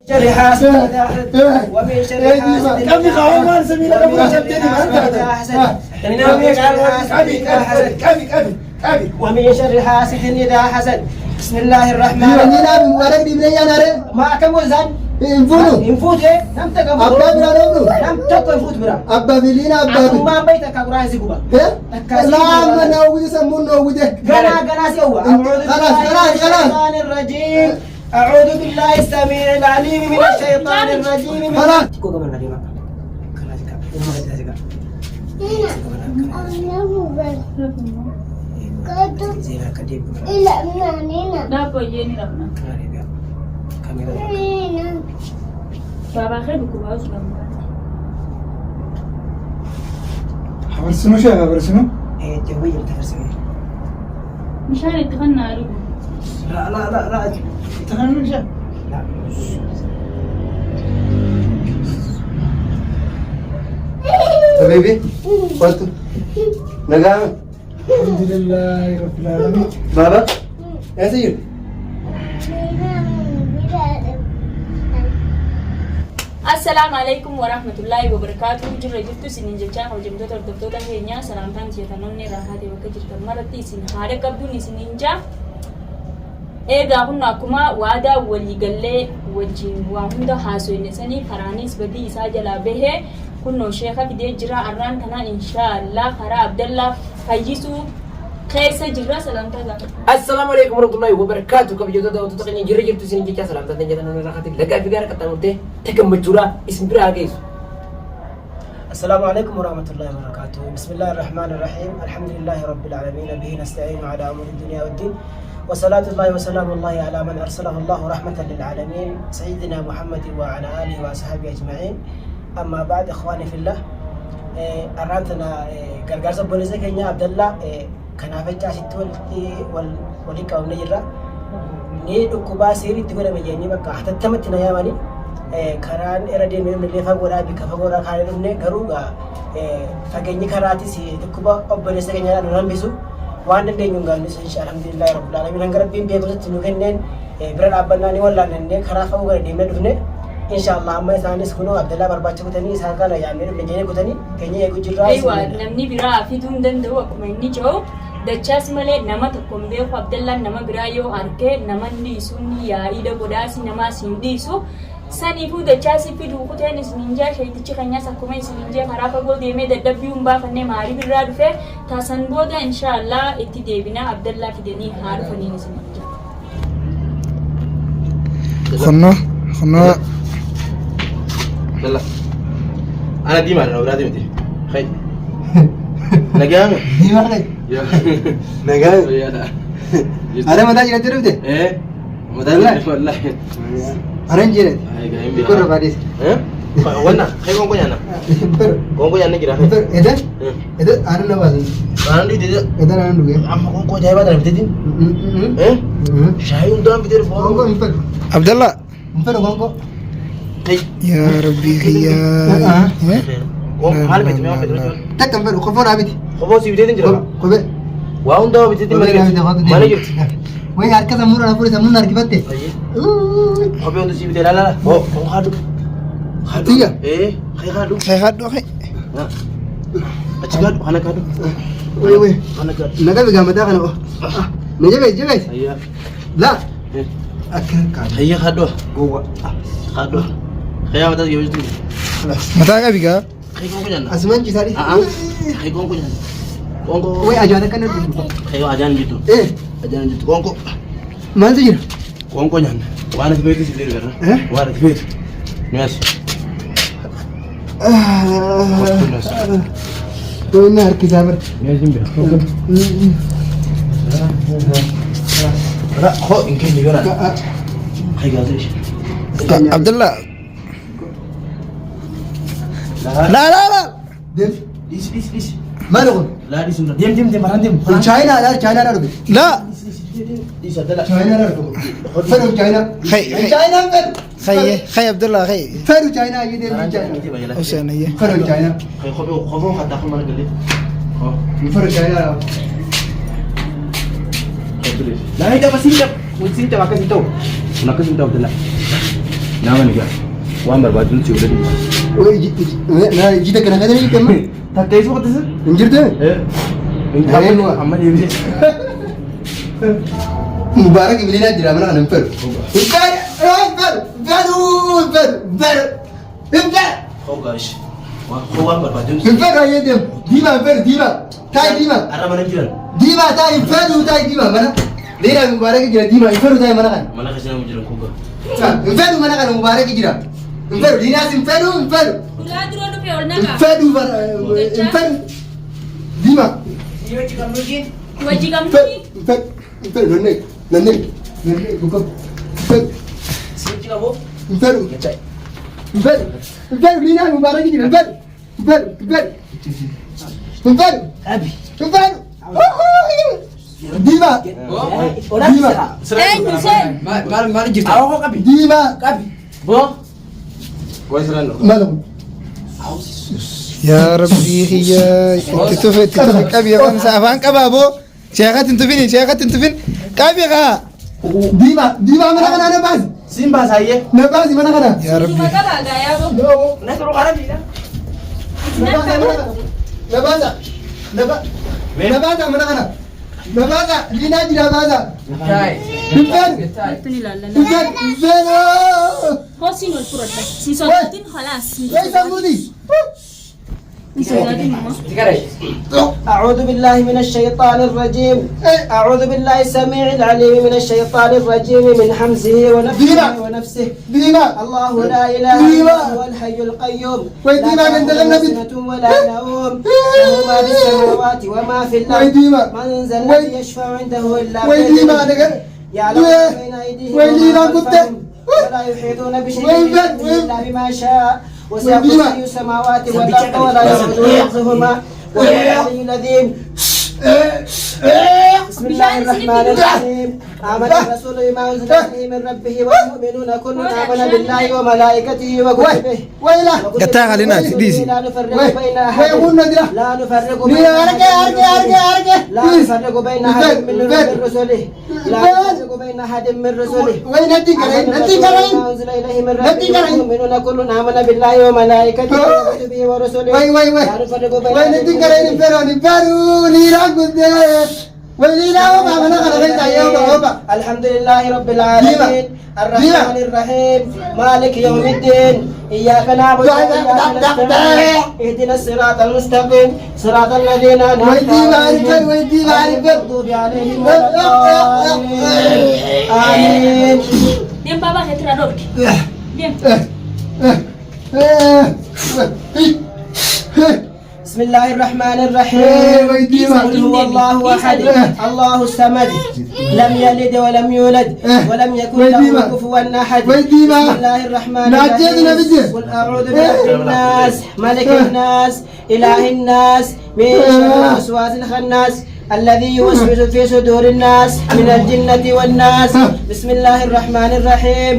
شر حاسد إذا حسد ومن شر حاسد كم يخاف ما نسمي لك أبو رجب تاني ما أنت ومن شر حاسد إذا حسد بسم الله الرحمن الرحيم ما كم وزن ينفوت نم تكبر أبا برا نم تكفوت برا أبا بلينا أبا ما بيتك أقرأ زكوبا لا ما نوّد يسمون نوّد قنا سوى الشيطان الرجيم أعوذ بالله السميع العليم من الشيطان الرجيم خبر سنو شو خبر سنو؟ مشان يتغنى عليكم لا تغنوا شو؟ لا حبيبي قلت نقام الحمد لله رب العالمين بابا يا سيد السلام عليكم ورحمة الله وبركاته. جرى جبتو سنين جتشان وجمدو تردفتو تهينيا سلام تان سيتنوني راحاتي وكجر تمرتي سن هارك قبدوني سنين جا إيجا هنا كما وادا وليقلي وجين وهندا حاسوين سني فرانيس بدي ساجلا به كنو شيخة في دي جرى أران كنا إن شاء الله خرا عبد الله فيسو خيسة جرى سلام تان. السلام عليكم ورحمة الله وبركاته. كم جدود أو تتقني جرى جبتو سنين جتشان سلام تان جتنوني راحاتي لقى في غير كتامته تكمل جرى اسم براغيس. السلام عليكم ورحمة الله وبركاته. بسم الله الرحمن الرحيم. الحمد لله رب العالمين به نستعين على أمور الدنيا والدين. وصلاة الله وسلام الله على من أرسله الله رحمة للعالمين سيدنا محمد وعلى آله وأصحابه أجمعين. أما بعد إخواني في الله أرانتنا قرقرص بوليسة كينيا عبد الله كان أفتح ستول وليك أو نجرة ني دكوبا سيري تقول مجاني بقى حتى تمتنا يا ماني كران إرادين من اللي فقورا بكفقورا خالدون كروجا فكيني كراتي سي دكوبا أو بوليسة كينيا نوران بيسو waan dandeenyu gaannis insha alhamdulillah rabbil alamin hanga rabbiin beekutti nu kenneen bira dhaabbannaa walla nannee karaa fagoo gara deemnee dhufne insha Allah amma isaanis kunoo Abdallah barbaacha kutanii isaan kana yaamee dhufne jeenee kutanii keenya eeguu jirra. Aywa namni biraa fiduu hin danda'u akkuma inni jiru dachaas malee nama tokko hin beeku Abdallaan nama biraa yoo arge nama dhiisuun yaa'ida godaasi namaas hin dhiisu. Saniifuu dachaasi fiduu kuteen isninjaa sheetichi keenyas akkuma isninjaa karaa fagoo deemee dadhabbii baafannee maarii birraa dhufee taasan booda inshaallah itti deebinaa Abdallaa fidanii haa dhufaniin isninjaa. خنا يلا انا ديما انا اولادي متي خي نقام ديما خي نقام انا ما داجي نتربده ايه مدى والله أرنجيرت. كورة بعدين. وانا خير كونكو يانا. كونكو يانا كده. إذا أنا نبغى. أنا دي ده. إذا أنا نبغى. أما كونكو جاي بعد أنا بتدين. شاي undang بتدين فورو. كونكو مفر. عبد الله. مفر كونكو. يا ربي يا. كونكو مال بيت مياه بيت. تكمل مفر خفون عبيد. خفون سي بتدين جرا. خفون. وundang بتدين ما نجيب. وين هركز أمور أنا فوري سامون نركبته. خفون ده سي بتدين لا لا. هو خادو. خادو. إيه خي خادو. خي. أشكال أنا كادو. وي. أنا كادو. نجا بيجامع ده أنا. نجيب. أيه. لا. أكيد كادو. هي خادو. جوا. خادو. خيا متى تجيب جدول. متى كا بيجا؟ خي كونكو جانا. أسمان جساري. خي كونكو جانا. كونكو. وي أجانا كنا بيجوا. خي أجانا جدول. إيه. أجانا جدول. كونكو. ما تجينا. كونكو جانا. وأنا في بيتي سيدي كذا. وأنا في بيتي. ماشي. تو نهار كزامر. ماشي بيا. لا خو إن كان يجرا. خي قادرش. عبد الله. لا. دم. ليش. ما نقول. لا ليش ولا. ديم بران ديم. China لا ربي. لا. ليش هذا لا. China لا ربي. فرو China. China فر. خي عبد الله خي. فرو China يدير China. حسين هي. فرو China. خي خبو حتى أخو ما نقول لي. فرو China. لا هيدا بس هيدا. وتسينتا ما كسيتو. ما كسيتو عبد الله. نعم نجا وامر بعد نسي ولدي لا جيتك انا كده جيت كمان تكيس وقت سر انجرت ايه انت عمال يبي مبارك بلينا جرامنا انا نفر خوغاش هو امر بعد نسي نفر يا ديم ديما فر ديما تاي ديما انا ما نجرن ديما تاي فر وتاي ديما منا لينا مبارك جرا ديما فر وتاي منا كان ما خشنا مجرن خوغا فر منا كان مبارك جرا فر لينا سين فر فر Ulah dulu ada peornaga. فر فر ديما Wajib kamu فر ni. فر فر ننك بكم فر سيجي كابو فر فر فر لينا مبارك جرا فر فر فر فر ابي فر ديما ديما Hussein. ما جبت اهو ابي ديما بو كويس رانو مالهم يا ربي هي تتفت كابي كم سافان كبابو شيخات انت فين كابي غا ديما من انا باز سيمبا سايه نبازي من انا يا ربي Cuma kaba gaya bu. نسرو عربي لا نبازا من انا نبازا لينا جي نبازا Itu ni lala. فين Kau sinul purut. Si sodatin halas. وين سمودي Si sodatin mama. أعوذ بالله من الشيطان الرجيم أعوذ بالله السميع العليم من الشيطان الرجيم من حمزه ونفسه ونفسه ديما الله لا إله إلا هو الحي القيوم وين لا ديما من تأخذه دلنا بي- سنة ولا نوم له ما في السماوات وما في وين الأرض ديما من ذا وين- الذي يشفع عنده إلا وين ديما بإذنه نقر يعلم ما بين أيديهم وين ديما وما كنت خلفهم ولا يحيطون بشيء وين من علمه وين- إلا بما شاء وسع وين ديما؟ كرسي السماوات والأرض ولا يؤوده حفظهما وهو العلي العظيم بسم الله الرحمن الرحيم آمن الرسول بما أنزل إليه من ربه والمؤمنون كل آمن بالله وملائكته وكتبه ويلا قطع علينا ديسي. لا نفرق بين وين أحد قلنا دي لا نفرق بين نيا أحد أرجع لا نفرق بين أحد من رسله لا نفرق بين أحد من رسله وين ندي كرين ندي كرين ما أنزل إليه من ربه والمؤمنون كل آمن بالله وملائكته وكتبه ورسله وين لا نفرق بين وين أحد ندي من كرين رسله. فيروني فارو نيرا قد وين نيرا وما من أنا غير تايو الحمد لله رب العالمين الرحمن الرحيم مالك يوم الدين إياك نعبد وإياك نستعين اهدنا الصراط المستقيم صراط الذين أنعمت عليهم غير المغضوب عليهم ولا الضالين آمين Diam baba saya terador. Diam. بسم الله الرحمن الرحيم ويديما. قل هو الله أحد الله الصمد لم يلد ولم يولد ولم يكن ويديما. له كفوا أحد ويديما. بسم الله الرحمن نعجزنا بدي. الرحيم قل أعوذ برب الناس ملك الناس إله الناس من شر الوسواس الخناس الذي يوسوس في صدور الناس من الجنة والناس بسم الله الرحمن الرحيم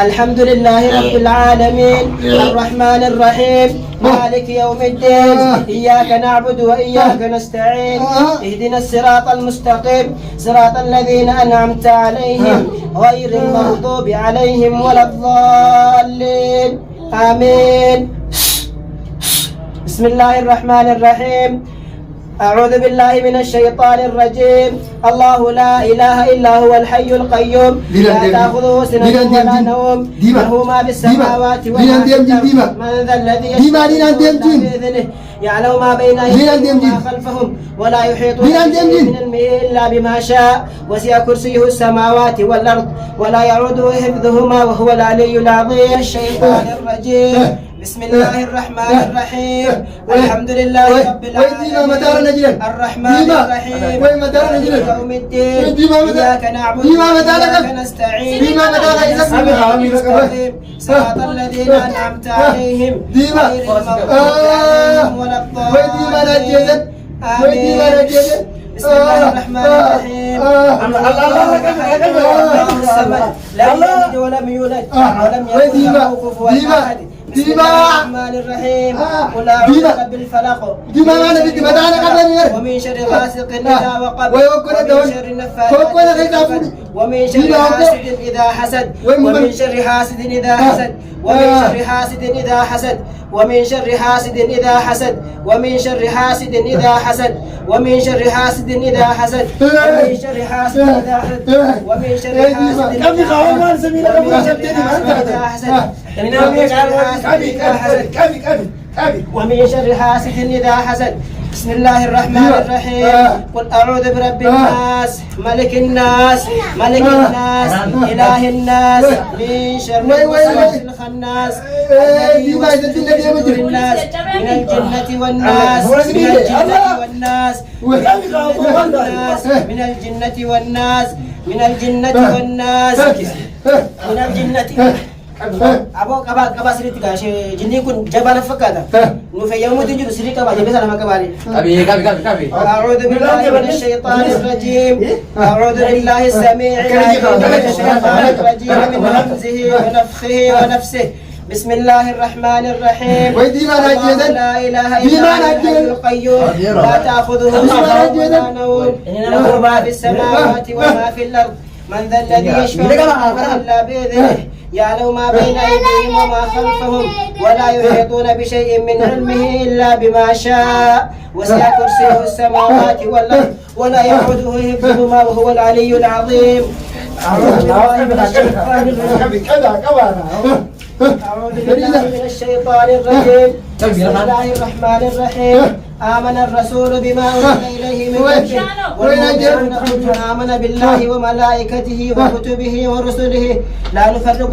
الحمد لله رب العالمين الرحمن الرحيم مالك يوم الدين إياك نعبد وإياك نستعين اهدنا الصراط المستقيم صراط الذين أنعمت عليهم غير المغضوب عليهم ولا الضالين آمين بسم الله الرحمن الرحيم أعوذ بالله من الشيطان الرجيم الله لا إله إلا هو الحي القيوم لا تأخذه سنة ولا نوم له ما في السماوات وما في الأرض من ذا الذي يشفع بإذنه يعلم ما بين أيديهم وما خلفهم ولا يحيطون بشيء من علمه إلا بما شاء وسع كرسيه السماوات والأرض ولا يعوده حفظهما وهو العلي العظيم الشيطان الرجيم بسم الله الرحمن الرحيم والحمد لله رب العالمين الرحمن الرحيم مالك يوم الدين إياك نعبد وإياك نستعين صراط الذين أنعمت عليهم غير المغضوب عليهم ولا الضالين آمين بسم الله الرحمن الرحيم الله الصمد لم يلد ولم يولد ولم يكن له كفوا أحد ديما الرحمن الرحيم قل أعوذ برب الفلق ديما أنا بدي بدأنا قبل ومن شر غاسق إذا وقب ويوكل ومن دون شر النفاثات ومن شر حاسد إذا حسد ومن شر حاسد إذا حسد ومن شر حاسد إذا حسد ومن شر حاسد إذا حسد ومن شر حاسد إذا حسد ومن شر حاسد إذا حسد ومن شر حاسد إذا حسد ومن شر حاسد ومن شر حاسد إذا حسد بسم الله الرحمن الرحيم قل أعوذ برب الناس ملك الناس ملك الناس إله الناس من شر الوسواس الخناس الذي يوسوس في صدور الناس من الجنة والناس من الجنة والناس من الجنة والناس من الجنة والناس من الجنة أبو كبا سريت كاش جني كون جبان فكاتا نفيا متجر سريت كبا جبس على مكباري كبي أعوذ بالله من الشيطان الرجيم أعوذ بالله السميع العليم من الشيطان الرجيم من همزه ونفخه ونفسه بسم الله الرحمن الرحيم لا إله إلا هو الحي القيوم لا تأخذه سنة ولا نوم له ما في السماوات وما في الأرض من ذا الذي يشفع إلا بإذنه يعلم ما بين أيديهم وما خلفهم ولا يحيطون بشيء من علمه إلا بما شاء وسع كرسيه السماوات والأرض ولا يعوده حفظهما وهو العلي العظيم أعوذ بالله من الشيطان الرجيم أعوذ بالله من الشيطان الرجيم بسم الله الرحمن الرحيم آمن الرسول بما أنزل إليه من ربه والمؤمنون كل آمن بالله وملائكته وكتبه ورسله لا نفرق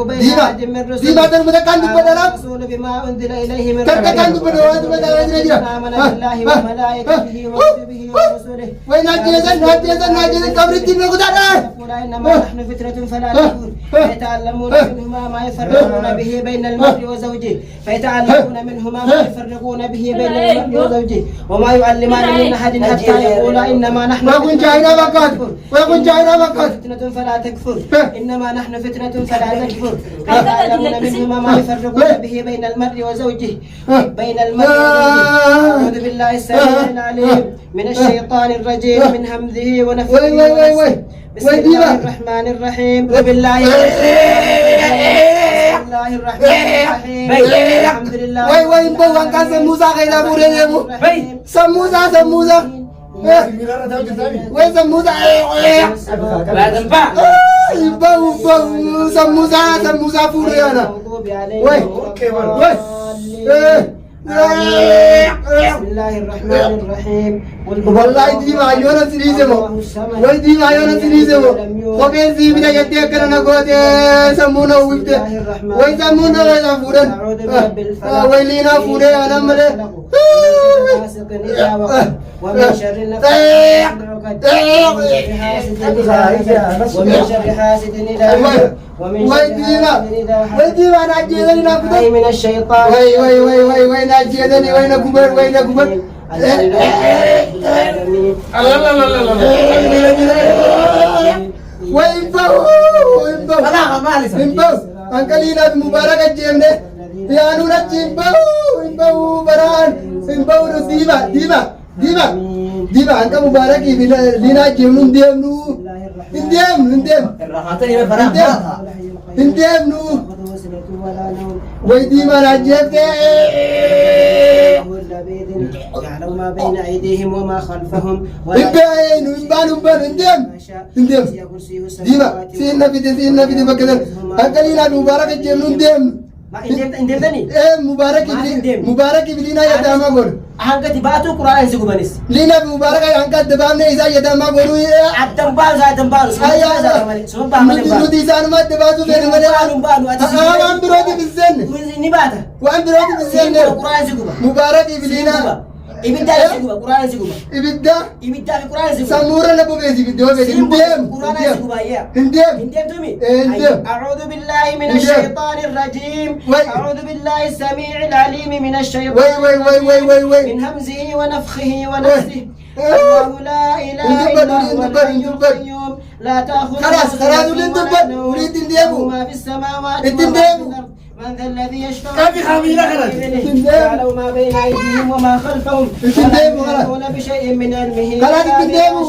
بين أحد من رسله الرسول بما أنزل إليه من ربه آمن بالله وملائكته وكتبه ورسله يقول إنما نحن فتنة فلا تكفر فيتعلمون منهما ما يفرقون به بين المرء وزوجه بين المرء وزوجه وما يعلمان من أحد حتى يقولا إنما نحن فتنة فلا تكفر إنما نحن فتنة فلا تكفر فيتعلمون منهما ما يفرقون به بين المرء وزوجه أعوذ بالله السميع العليم من الشيطان الرجيم من همزه ونفخه ونفسه بسم الله الرحمن الرحيم وبالله الرحمن الرحيم الحمد لله سموسا خيدا بوري سموسا سموسا سموسا فوري انا بسم الله الرحمن الرحيم والله دي ما يونا سريزمو ودي ما يونا سريزمو وكين زي بدا يدي كرنا غوتي سمونا ويبدا وي سمونا ولا فودن ويلينا فودي انا مله ومن شر النفاثات ومن شر حاسد إذا حسد ومن شر حاسد إذا حسد من الشيطان وي ناجيدني وين كبر وين باو أنكلينا مبارك الجيمنا يا نورا باو بران باو ديما أنك مبارك لنا جيمنا نديم ويدي ما نجيك يعلم ما بين أيديهم وما خلفهم نديم ديما سينا في بكذا أكلنا مبارك الجيم مبارك بلينا يا داما غور أنك تباتو قرآن سيكوبانيس لينا مبارك أنك دبامنا إذا يا داما غور أتمبال نودي زان ما دباتو بين وان برودي بالزن وان برودي بالزن مبارك بلينا إبدا سيكوبا قرآن سيكوبا إبدا قرآن سيكوبا سمورة نبو بيزي فيديو قرآن سيكوبا يا هندم تومي أعوذ بالله من الشيطان الرجيم أعوذ بالله السميع العليم من الشيطان من همزه ونفخه ونفسه الله لا إله إلا هو الحي القيوم لا تأخذه خلاص ولين تبت ولين تنديبو ما في السماء السماوات اتندم. من ذا الذي يشفع كافي خاميلة خلاص. يعلم ما بين أيديهم وما خلفهم ولا يحيطون بشيء من علمه خلاص اتندم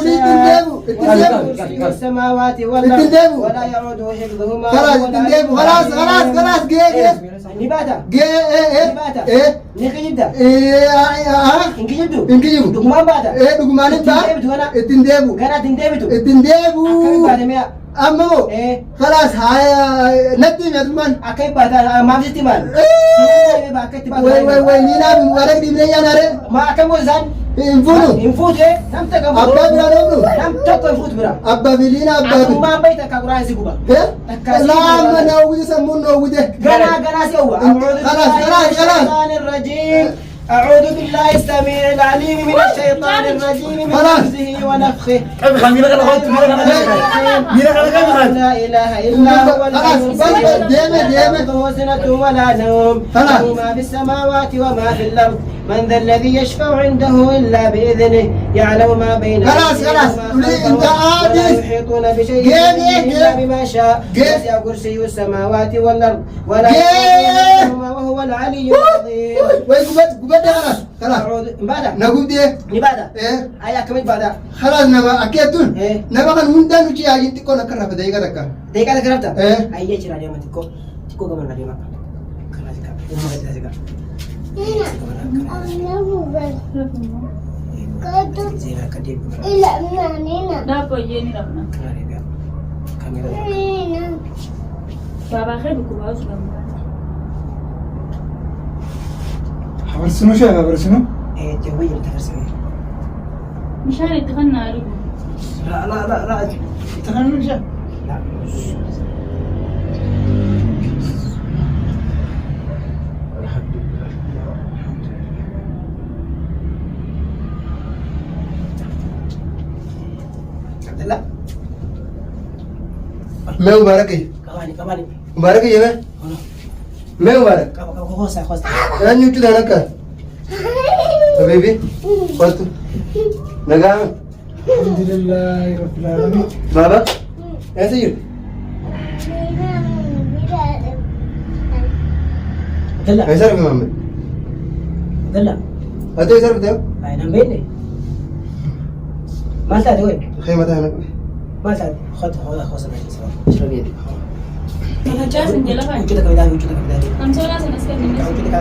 كرسي السماوات والأرض اتندم. ولا يعود حفظهما خلاص اتندم. خلاص جيه نباتا نباتا نخي جدا إنك جدو إنك جدو دقمان باتا دقمان انت اتندم كانت تندبتو اتندم أكيد باتا ميا أمو خلاص هاي ندم يا دمان أكيد باتا ما بجتي مال وي نينا بمبارك دي بنيا ناري ما كم وزن انفونو ينفوت نم تكم أبا بلا نمرو نم تكم يفوت برا أبا بلينا أبا أكو ما بيتك كقرآن زيكوبا لا ما نوجد سمون نوجد جنا سوى خلاص الشيطان الرجيم أعوذ بالله السميع العليم من الشيطان الرجيم من همزه ونفخه كافي خاميلة خلاص. لا إله إلا هو له سنة ولا نوم له ما في السماوات وما في الأرض من ذا الذي يشفع عنده إلا بإذنه يعلم ما بين خلاص انت عادي ولا يحيطون بشيء إلا بما شاء وسع كرسي السماوات والأرض ولا يحيطهما وهو العلي العظيم وي قبت خلاص نبادا نقول دي نبادا ايه أيا كم نبادا خلاص نبا أكيدون إيه نبا كان هندا نجي عجين تكون أكرر في دقيقة دكا دقيقة كرافتا إيه أيا شيء راديو ما تكو كمان راديو ما كنا زكاة ما كنا زكاة زينا كديم Dapo yeni ramna. كاميرا Baba khairu kubazu ramna. خبر شنو شيء خبر شنو إيه جوي التفسير مشان يتغنى عليه. لا تغنوا شيء لا عبد الله ما مبارك كماني مبارك يا ما مبارك خوسة أنا نيوتي دانك حبيبي قلت نجام الحمد لله رب العالمين. بابا يا سيد عبد الله ما يصير في محمد عبد الله هذا يصير في ده أنا بيني ما تعرف وين خيمة هنا ما تعرف خذ خوسة اشرب يدي Mana jazz ngelaba. وجودك بداية وجودك بداية Kamsola sana skati. وجودك